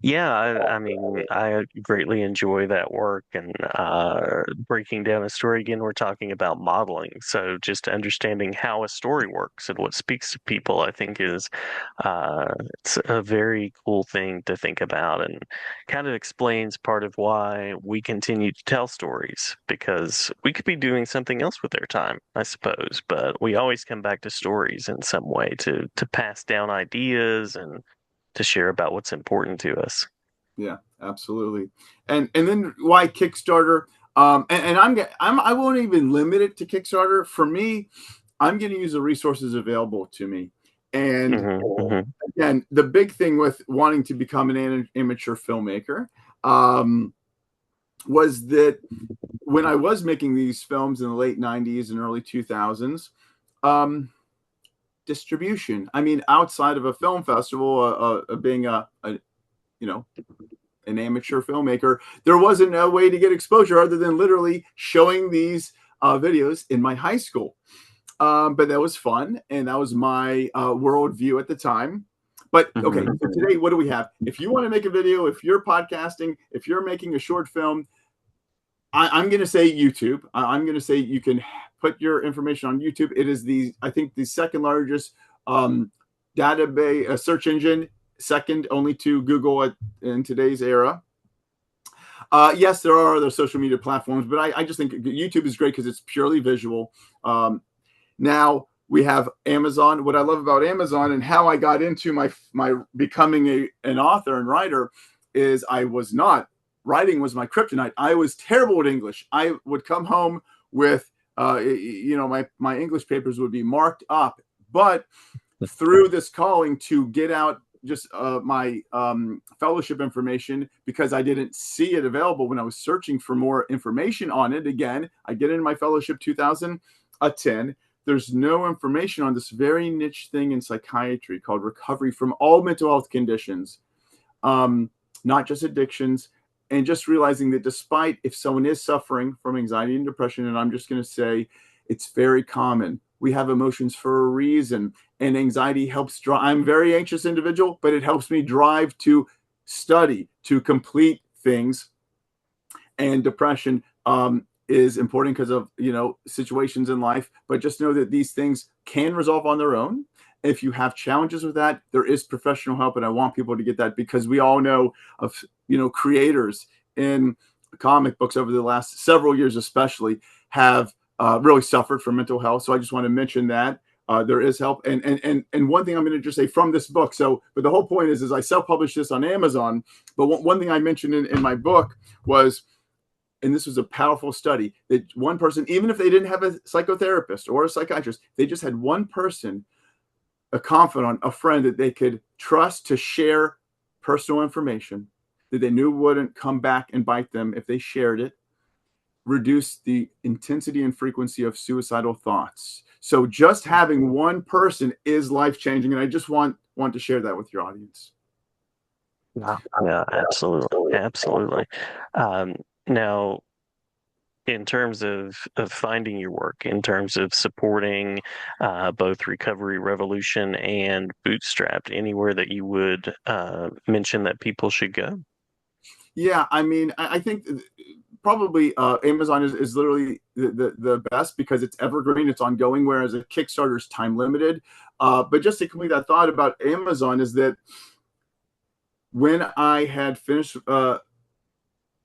Yeah, I mean, I greatly enjoy that work and breaking down a story. Again, we're talking about modeling, so just understanding how a story works and what speaks to people, I think it's a very cool thing to think about, and kind of explains part of why we continue to tell stories because we could be doing something else with their time, I suppose, but we always come back to stories in some way to pass down ideas and to share about what's important to us. Yeah, absolutely. And then why Kickstarter? And I won't even limit it to Kickstarter. For me, I'm going to use the resources available to me. And Hmm. Hmm. again, the big thing with wanting to become an amateur filmmaker um, was that when I was making these films in the late '90s and early 2000s, um, distribution. I mean, outside of a film festival, being a you know an amateur filmmaker, there wasn't a way to get exposure other than literally showing these videos in my high school. But that was fun, and that was my worldview at the time. But okay, Hmm. so today, what do we have? If you want to make a video, if you're podcasting, if you're making a short film, I'm going to say YouTube. I'm going to say you can put your information on YouTube. It is I think, the second largest um, database search engine, second only to Google in today's era. Yes, there are other social media platforms, but I just think YouTube is great because it's purely visual. Now we have Amazon. What I love about Amazon and how I got into my becoming an author and writer is I was not writing was my kryptonite. I was terrible at English. I would come home with my English papers would be marked up, but through this calling to get out just my fellowship information because I didn't see it available when I was searching for more information on it. Again, I get into my fellowship 2010. There's no information on this very niche thing in psychiatry called recovery from all mental health conditions, not just addictions. And just realizing that despite if someone is suffering from anxiety and depression, and I'm just going to say it's very common, we have emotions for a reason, and anxiety helps drive. I'm a very anxious individual, but it helps me drive to study, to complete things. And depression is important because of situations in life. But just know that these things can resolve on their own. If you have challenges with that, there is professional help, and I want people to get that because we all know of creators in comic books over the last several years, especially, have really suffered from mental health. So I just want to mention that. There is help, and one thing I'm going to just say from this book. So, but the whole point is I self-published this on Amazon. But one thing I mentioned in my book was, and this was a powerful study, that one person, even if they didn't have a psychotherapist or a psychiatrist, they just had one person, a confidant, a friend that they could trust to share personal information that they knew wouldn't come back and bite them if they shared it, reduce the intensity and frequency of suicidal thoughts. So just having one person is life changing, and I just want to share that with your audience. Yeah, yeah, absolutely, absolutely. Um, Now, in terms of finding your work, in terms of supporting both Recovery Revolution and Bootstrapped, anywhere that you would mention that people should go? Yeah, I mean, I think probably Amazon is literally the best because it's evergreen, it's ongoing, whereas a Kickstarter is time limited. But just to complete that thought about Amazon is that when I had finished, I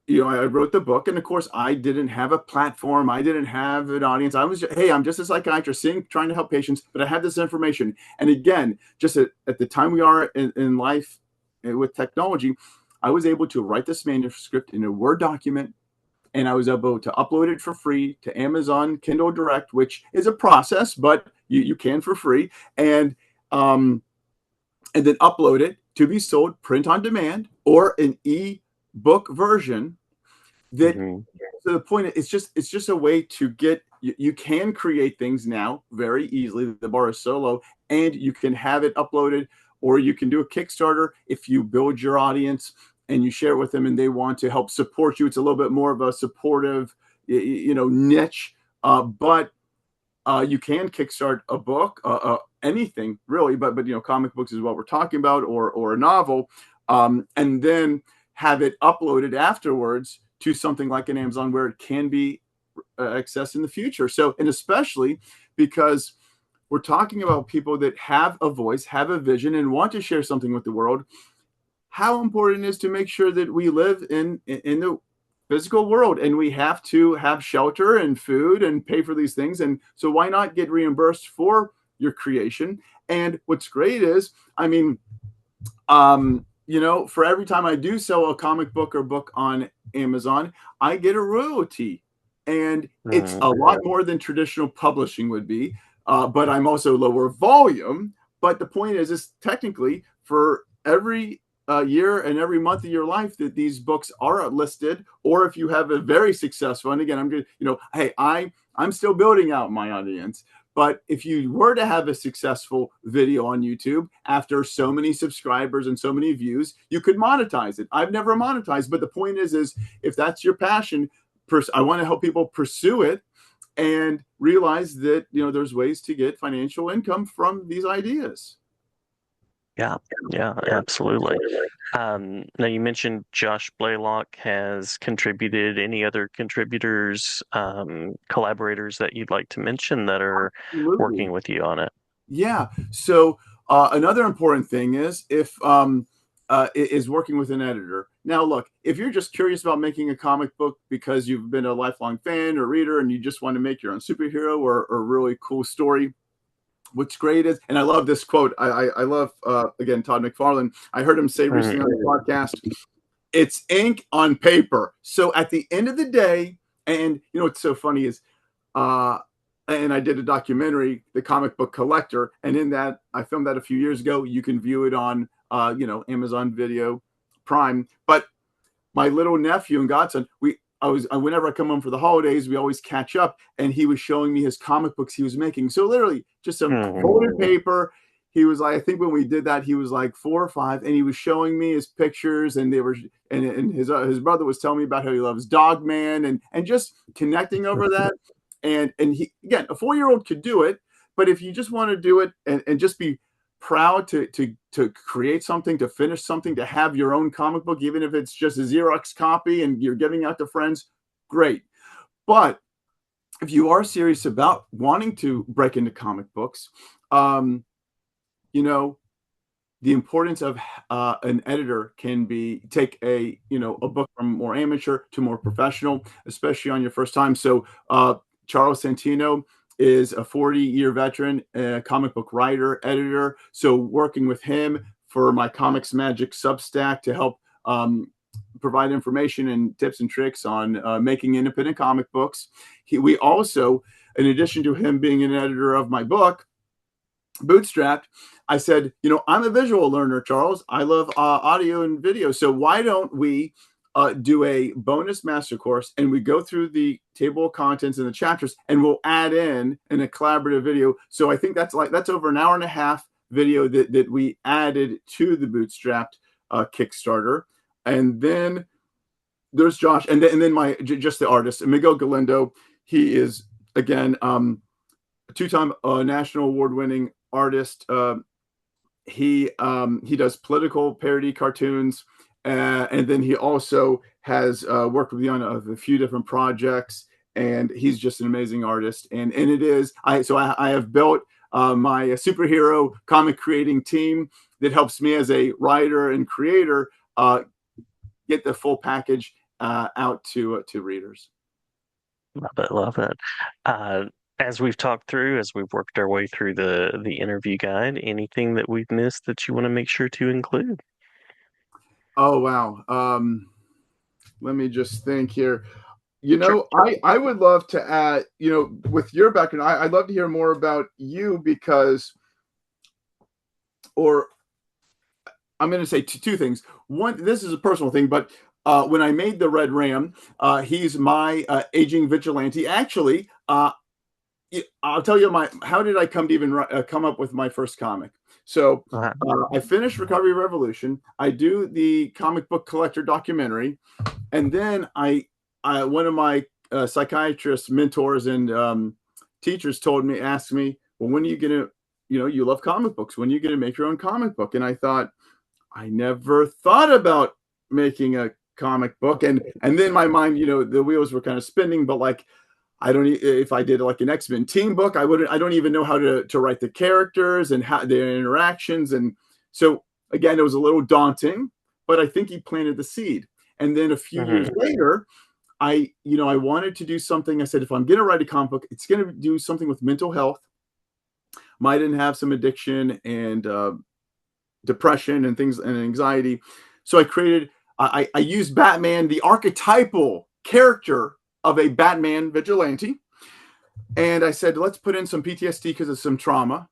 wrote the book, and of course, I didn't have a platform, I didn't have an audience. I was just, hey, I'm just a psychiatrist, trying to help patients, but I have this information. And again, just at the time we are in life with technology, I was able to write this manuscript in a Word document, and I was able to upload it for free to Amazon Kindle Direct, which is a process, but you can for free, um, and then upload it to be sold print on demand or an e-book version. That Hmm. So the point is, it's just a way to get you can create things now very easily. The bar is so low, and you can have it uploaded, or you can do a Kickstarter if you build your audience and you share it with them, and they want to help support you. It's a little bit more of a supportive, niche, but you can kickstart a book, anything really, but comic books is what we're talking about, or a novel. and then have it uploaded afterwards to something like an Amazon where it can be accessed in the future. So, and especially because we're talking about people that have a voice, have a vision, and want to share something with the world. How important it is to make sure that we live in the physical world, and we have to have shelter and food and pay for these things. And so why not get reimbursed for your creation? And what's great is, I mean, for every time I do sell a comic book or book on Amazon, I get a royalty. And it's a lot more than traditional publishing would be, but I'm also lower volume. But the point is technically for every year and every month of your life that these books are listed, or if you have a very successful, and again, I'm good, hey, I'm still building out my audience. But if you were to have a successful video on YouTube after so many subscribers and so many views, you could monetize it. I've never monetized, but the point is if that's your passion, I want to help people pursue it and realize that, there's ways to get financial income from these ideas. Yeah, absolutely. Now you mentioned Josh Blaylock has contributed. Any other contributors, collaborators that you'd like to mention that are working with you on it? Yeah. So another important thing is is working with an editor. Now, look, if you're just curious about making a comic book because you've been a lifelong fan or reader and you just want to make your own superhero or a really cool story, what's great is, and I love this quote. I love, again, Todd McFarlane. I heard him say recently on the podcast, it's ink on paper. So at the end of the day, and what's so funny is, and I did a documentary, The Comic Book Collector, and in that, I filmed that a few years ago. You can view it on, Amazon Video Prime. But my little nephew and godson, whenever I come home for the holidays, we always catch up, and he was showing me his comic books he was making. So literally, just some folded paper. He was like, I think when we did that, he was like 4 or 5, and he was showing me his pictures, and and his brother was telling me about how he loves Dog Man, and just connecting over that. And he, again, a 4-year-old could do it, but if you just want to do it and just be proud to create something, to finish something, to have your own comic book, even if it's just a Xerox copy and you're giving out to friends, great. But if you are serious about wanting to break into comic books, the importance of an editor can take a book from more amateur to more professional, especially on your first time. So Charles Santino is a 40-year veteran, comic book writer, editor. So working with him for my Comics Magic Substack to help provide information and tips and tricks on making independent comic books. We also, in addition to him being an editor of my book, Bootstrapped, I said, I'm a visual learner, Charles. I love audio and video. So why don't we do a bonus master course, and we go through the table of contents and the chapters, and we'll add in a collaborative video. So I think that's over an hour and a half video that we added to the Bootstrapped Kickstarter. And then there's Josh, and then just the artist, Miguel Galindo. He is, again, a 2-time national award-winning artist. He does political parody cartoons. And then he also has worked with me on a few different projects, and he's just an amazing artist. And it is, I have built my superhero comic creating team that helps me as a writer and creator get the full package out to readers. Love it. As we've talked through, as we've worked our way through the interview guide, anything that we've missed that you want to make sure to include? Oh, wow. Let me just think here. I would love to add, with your background, I'd love to hear more about you or I'm going to say two things. One, this is a personal thing, but when I made the Red Ram, he's my aging vigilante. Actually, I'll tell you how did I come to even come up with my first comic? So I finished Recovery Revolution. I do the comic book collector documentary, and then one of my psychiatrist mentors and teachers asked me, well, when are you gonna, you love comic books. When are you gonna make your own comic book? And I thought, I never thought about making a comic book. And then my mind, the wheels were kind of spinning, but like I don't if I did like an X-Men team book, I don't even know how to write the characters and how their interactions. And so again, it was a little daunting, but I think he planted the seed. And then a few years Hmm. later, I wanted to do something. I said, if I'm going to write a comic book, it's going to do something with mental health. Might have some addiction and depression and things and anxiety. So I used Batman, the archetypal character of a Batman vigilante. And I said, let's put in some PTSD because of some trauma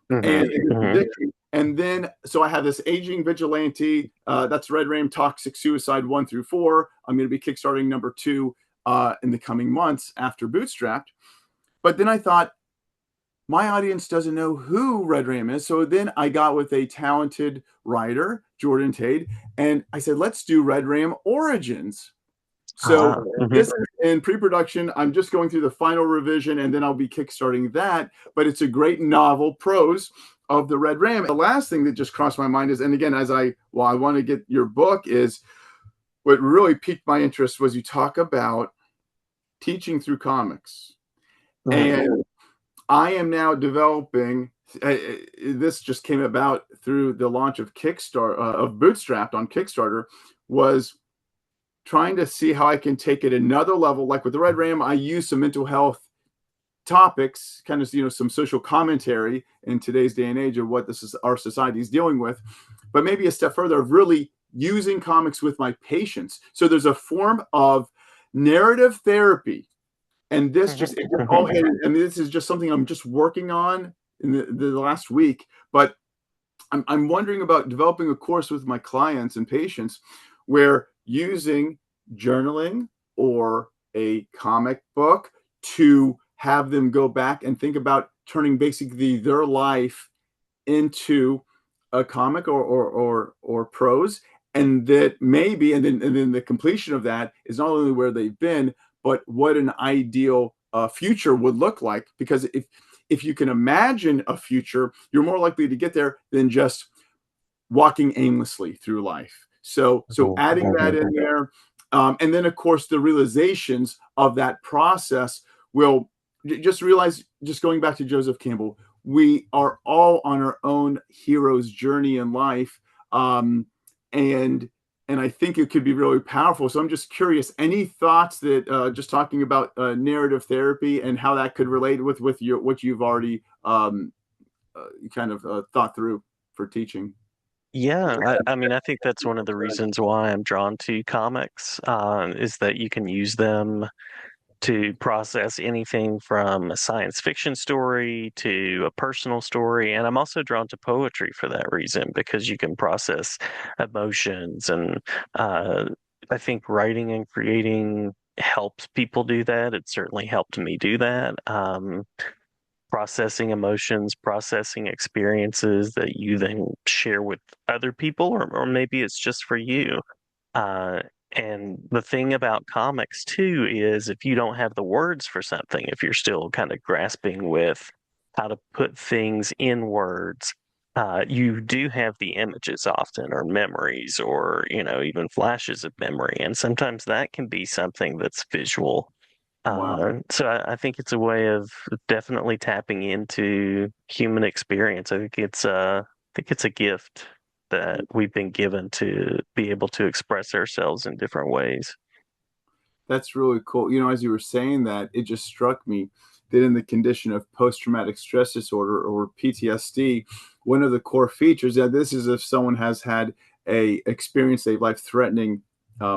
Hmm. and Hmm. addiction. And then, so I have this aging vigilante. That's Red Ram Toxic Suicide 1 through 4. I'm going to be kickstarting number 2 in the coming months after Bootstrapped. But then I thought, my audience doesn't know who Red Ram is. So then I got with a talented writer, Jordan Tade, and I said, let's do Red Ram Origins. So Hmm. this is in pre-production. I'm just going through the final revision, and then I'll be kickstarting that. But it's a great novel prose of the Red Ram. The last thing that just crossed my mind is, and again, I want to get your book, is what really piqued my interest was you talk about teaching through comics. Hmm. And I am now developing. This just came about through the launch of Kickstarter of Bootstrapped on Kickstarter. Was trying to see how I can take it another level. Like with the Red Ram, I use some mental health topics, kind of some social commentary in today's day and age of what this is our society is dealing with, but maybe a step further of really using comics with my patients. So there's a form of narrative therapy, and it just all hit. I mean, this is just something I'm just working on in the last week, but I'm wondering about developing a course with my clients and patients where using journaling or a comic book to have them go back and think about turning basically their life into a comic or prose, and that maybe and then the completion of that is not only where they've been, but what an ideal future would look like. Because if you can imagine a future, you're more likely to get there than just walking aimlessly through life. So adding that in there, and then of course the realizations of that process will just realize. Just going back to Joseph Campbell, we are all on our own hero's journey in life, and I think it could be really powerful. So I'm just curious, any thoughts that just talking about narrative therapy and how that could relate with what you've already kind of thought through for teaching? Yeah, I mean, I think that's one of the reasons why I'm drawn to comics, is that you can use them to process anything from a science fiction story to a personal story. And I'm also drawn to poetry for that reason, because you can process emotions. And uh, I think writing and creating helps people do that. It certainly helped me do that. Processing emotions, processing experiences that you then share with other people, or maybe it's just for you. Uh, and the thing about comics too is if you don't have the words for something, if you're still kind of grasping with how to put things in words, you do have the images often, or memories, or, even flashes of memory. And sometimes that can be something that's visual. Wow. So I think it's a way of definitely tapping into human experience. I think it's a gift that we've been given to be able to express ourselves in different ways. That's really cool. As you were saying that, it just struck me that in the condition of post traumatic stress disorder or PTSD, one of the core features, that this is if someone has had a life threatening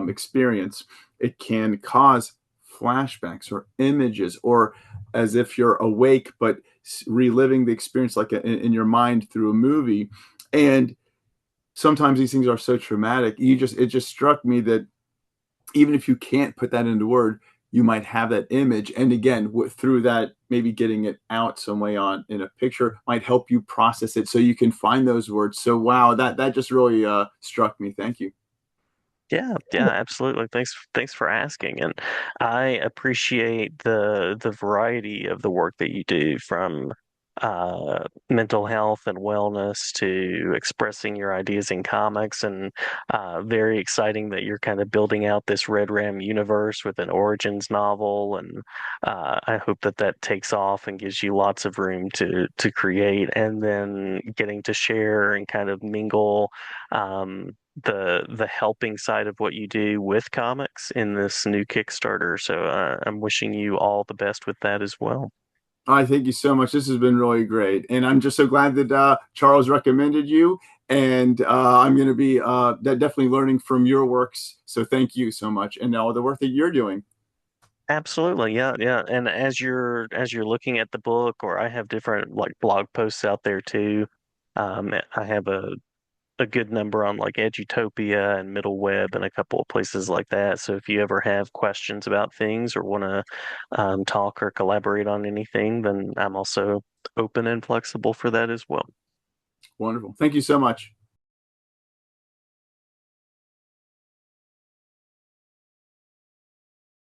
experience, it can cause flashbacks or images, or as if you're awake but reliving the experience like in your mind through a movie. And sometimes these things are so traumatic. It just struck me that even if you can't put that into word, you might have that image, and again, through that, maybe getting it out some way on in a picture might help you process it so you can find those words. So wow, that just really struck me. Thank you. Yeah, yeah, absolutely. Thanks for asking. And I appreciate the variety of the work that you do, from mental health and wellness to expressing your ideas in comics, and very exciting that you're kind of building out this Red Ram universe with an Origins novel, and I hope that that takes off and gives you lots of room to create, and then getting to share and kind of mingle the helping side of what you do with comics in this new Kickstarter. So I'm wishing you all the best with that as well. I thank you so much. This has been really great, and I'm just so glad that Charles recommended you. And I'm going to be definitely learning from your works. So thank you so much, and all the work that you're doing. Absolutely, yeah, yeah. And as you're looking at the book, or I have different like blog posts out there too. I have a good number on like Edutopia and Middle Web and a couple of places like that. So if you ever have questions about things or want to talk or collaborate on anything, then I'm also open and flexible for that as well. Wonderful. Thank you so much.